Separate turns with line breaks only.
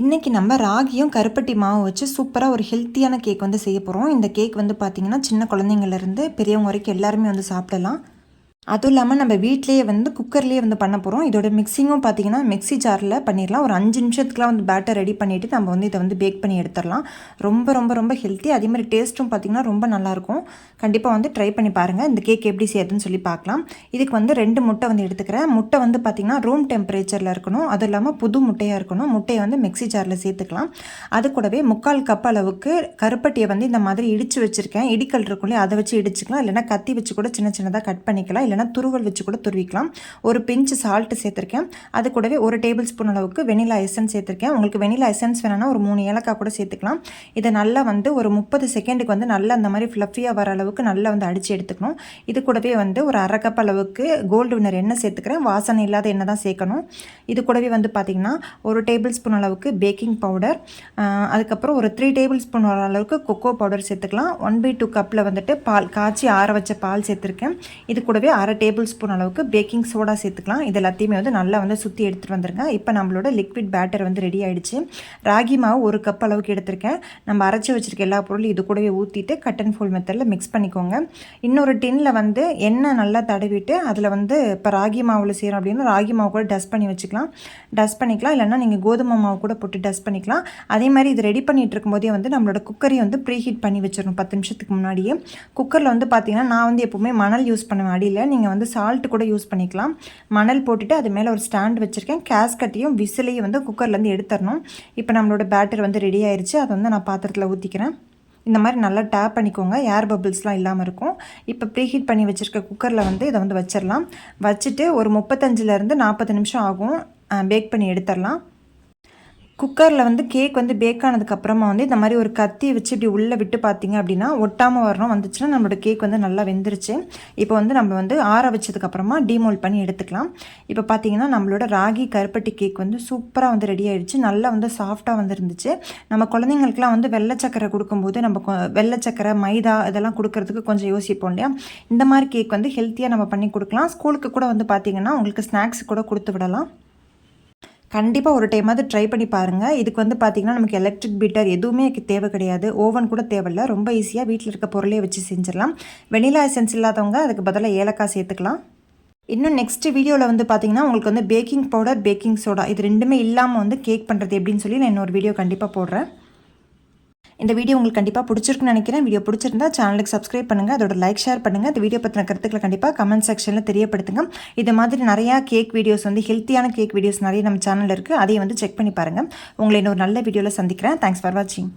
இன்றைக்கி நம்ம ராகியும் கருப்பட்டி மாவும் வச்சு சூப்பராக ஒரு ஹெல்த்தியான கேக் வந்து செய்ய போகிறோம். இந்த கேக் வந்து பார்த்திங்கன்னா சின்ன குழந்தைங்கள்லேருந்து பெரியவங்க வரைக்கும் எல்லாருமே வந்து சாப்பிடலாம். அதுவும் இல்லாமல் நம்ம வீட்டிலேயே வந்து குக்கர்லேயே வந்து பண்ண போகிறோம். இதோட மிக்சிங்கும் பார்த்திங்கன்னா மிக்ஸி ஜாரில் பண்ணிடலாம். ஒரு 5 நிமிஷத்துக்குலாம் வந்து பேட்டர் ரெடி பண்ணிவிட்டு நம்ம வந்து இதை வந்து பேக் பண்ணி எடுத்துடலாம். ரொம்ப ரொம்ப ரொம்ப ஹெல்த்தி. அதேமாதிரி டேஸ்ட்டும் பார்த்திங்கன்னா ரொம்ப நல்லாயிருக்கும். கண்டிப்பாக வந்து ட்ரை பண்ணி பாருங்கள். இந்த கேக் எப்படி செய்யறதுன்னு சொல்லி பார்க்கலாம். இதுக்கு வந்து 2 முட்டை வந்து எடுத்துக்கிறேன். முட்டை வந்து பார்த்திங்கன்னா ரூம் டெம்பரேச்சரில் இருக்கணும். அதுவும் இல்லாமல் புது முட்டையாக இருக்கணும். முட்டையை வந்து மிக்ஸி ஜாரில் சேர்த்துக்கலாம். அது கூடவே 3/4 கப் அளவுக்கு கருப்பட்டியை வந்து இந்த மாதிரி இடித்து வச்சுருக்கேன். இடிக்கல் இருக்குள்ளே அதை வச்சு இடிச்சிக்கலாம். இல்லைனா கத்தி வச்சு கூட சின்ன சின்னதாக கட் பண்ணிக்கலாம். இல்லைனா துருவல் வச்சு கூட துருவிக்கலாம். ஒரு பிஞ்ச் சால்ட்டு சேர்த்துருக்கேன். அது கூடவே 1 டேபிள் ஸ்பூன் அளவுக்கு வெனிலா எசன்ஸ் சேர்த்துருக்கேன். உங்களுக்கு வெனிலா எசன்ஸ் வேணும்னா ஒரு 3 ஏலக்காய் கூட சேர்த்துக்கலாம். இதை நல்லா வந்து ஒரு 30 செகண்டுக்கு வந்து நல்லா அந்த மாதிரி ஃப்ளஃபியாக வர அளவுக்கு நல்லா வந்து அடித்து எடுத்துக்கணும். இது கூடவே வந்து ஒரு 1/2 கப் அளவுக்கு கோல்டு வினர் எண்ணெய் சேர்த்துக்கிறேன். வாசனை இல்லாத எண்ணெய் தான் சேர்க்கணும். இது கூடவே வந்து பார்த்திங்கன்னா 1 டேபிள் ஸ்பூன் அளவுக்கு பேக்கிங் பவுடர், அதுக்கப்புறம் ஒரு 3 டேபிள் ஸ்பூன் அளவுக்கு கொக்கோ பவுடர் சேர்த்துக்கலாம். 1/2 கப்பில் வந்துட்டு பால் காய்ச்சி ஆற வச்ச பால் சேர்த்துருக்கேன். இது கூடவே 1/2 டேபிள் ஸ்பூன் அளவுக்கு பேக்கிங் சோடா சேர்த்துக்கலாம். இது எல்லாத்தையுமே வந்து நல்லா வந்து சுற்றி எடுத்துகிட்டு வந்துருங்க. இப்போ நம்மளோட லிக்விட் பேட்டர் வந்து ரெடி ஆகிடுச்சு. ராகி மாவு 1 கப் அளவுக்கு எடுத்திருக்கேன். நம்ம அரைச்சி வச்சுருக்க எல்லா பொருளும் இது கூடவே ஊற்றிட்டு கட் அண்ட் ஃபோல்ட் மெத்தடில் மிக்ஸ் பண்ணிக்கோங்க. இன்னொரு டின்னில் வந்து எண்ணெய் நல்லா தடவிட்டு அதில் வந்து இப்போ ராகி மாவில் செய்கிறோம் அப்படின்னா ராகி மாவு கூட டஸ்ட் பண்ணி வச்சுக்கலாம். டஸ்ட் பண்ணிக்கலாம். இல்லைன்னா நீங்கள் கோதுமை மாவு கூட போட்டு டஸ்ட் பண்ணிக்கலாம். அதே மாதிரி இது ரெடி பண்ணிகிட்டு இருக்கும்போதே வந்து நம்மளோட குக்கரையும் வந்து ப்ரீ ஹீட் பண்ணி வச்சிடணும் 10 நிமிஷத்துக்கு முன்னாடியே. குக்கரில் வந்து பார்த்திங்கன்னா நான் வந்து எப்போவுமே மணல் யூஸ் பண்ணுவேன். அடியில் நீங்கள் வந்து சால்ட்டு கூட யூஸ் பண்ணிக்கலாம். மணல் போட்டுட்டு அது மேலே ஒரு ஸ்டாண்ட் வச்சுருக்கேன். கேஸ்கட்டையும் விசிலையும் வந்து குக்கர்லேருந்து எடுத்துடணும். இப்போ நம்மளோட பேட்டர் வந்து ரெடி ஆயிடுச்சு. அதை வந்து நான் பாத்திரத்தில் ஊற்றிக்கிறேன். இந்த மாதிரி நல்லா டேப் பண்ணிக்கோங்க. ஏர் பபிள்ஸ்லாம் இல்லாமல் இருக்கும். இப்போ ப்ரீஹீட் பண்ணி வச்சுருக்க குக்கரில் வந்து இதை வந்து வச்சிடலாம். வச்சுட்டு ஒரு 35லேருந்து 40 நிமிஷம் ஆகும் பேக் பண்ணி எடுத்துடலாம். குக்கரில் வந்து கேக் வந்து பேக் ஆனதுக்கப்புறமா வந்து இந்த மாதிரி ஒரு கத்தி வச்சு இப்படி உள்ளே விட்டு பார்த்தீங்க அப்படின்னா ஒட்டாமல் வரணும். வந்துச்சுன்னா நம்மளோட கேக் வந்து நல்லா வெந்துருச்சு. இப்போ வந்து நம்ம வந்து ஆற வச்சதுக்கப்புறமா டீமோல்ட் பண்ணி எடுத்துக்கலாம். இப்போ பார்த்தீங்கன்னா நம்மளோட ராகி கருப்பட்டி கேக் வந்து சூப்பராக வந்து ரெடி ஆகிடுச்சு. நல்லா வந்து சாஃப்டாக வந்து இருந்துச்சு. நம்ம குழந்தைங்களுக்குலாம் வந்து வெள்ளை சக்கரை கொடுக்கும்போது நம்ம வெள்ளை சக்கரை மைதா இதெல்லாம் கொடுக்கறதுக்கு கொஞ்சம் யோசிப்போம் இல்லையா. இந்த மாதிரி கேக் வந்து ஹெல்த்தியாக நம்ம பண்ணி கொடுக்கலாம். ஸ்கூலுக்கு கூட வந்து பார்த்திங்கன்னா உங்களுக்கு ஸ்நாக்ஸ் கூட கொடுத்து விடலாம். கண்டிப்பாக ஒரு டைமாவது ட்ரை பண்ணி பாருங்கள். இதுக்கு வந்து பார்த்திங்கன்னா நமக்கு எலக்ட்ரிக் பீட்டர் எதுவுமே தேவை கிடையாது. ஓவன் கூட தேவையில்லை. ரொம்ப ஈஸியாக வீட்டில் இருக்க பொருளே வச்சு செஞ்சிடலாம். வெனிலா எசன்ஸ் இல்லாதவங்க அதுக்கு பதிலாக ஏலக்காய் சேர்த்துக்கலாம். இன்னும் நெக்ஸ்ட் வீடியோவில் வந்து பார்த்திங்கன்னா உங்களுக்கு வந்து பேக்கிங் பவுடர், பேக்கிங் சோடா இது ரெண்டுமே இல்லாமல் வந்து கேக் பண்ணுறது எப்படின்னு சொல்லி நான் இன்னொரு வீடியோ கண்டிப்பாக போடுறேன். இந்த வீடியோ உங்களுக்கு கண்டிப்பாக பிடிச்சிருக்குன்னு நினைக்கிறேன். வீடியோ பிடிச்சிருந்தா சேனலுக்கு சப்ஸ்கிரைப் பண்ணுங்கள். அதோட லைக் ஷேர் பண்ணுங்கள். இந்த வீடியோ பற்றின கருத்துக்களை கண்டிப்பாக கமெண்ட் செக்ஷனில் தெரியப்படுத்துங்க. இது மாதிரி நிறையா கேக் வீடியோஸ் வந்து ஹெல்த்தியான கேக் வீடியோஸ் நிறைய நம்ம சேனலில் இருக்குது. அதையும் வந்து செக் பண்ணி பாருங்கள். உங்களை இன்னொரு நல்ல வீடியோவில் சந்திக்கிறேன். தேங்க்ஸ் ஃபார் வாட்சிங்.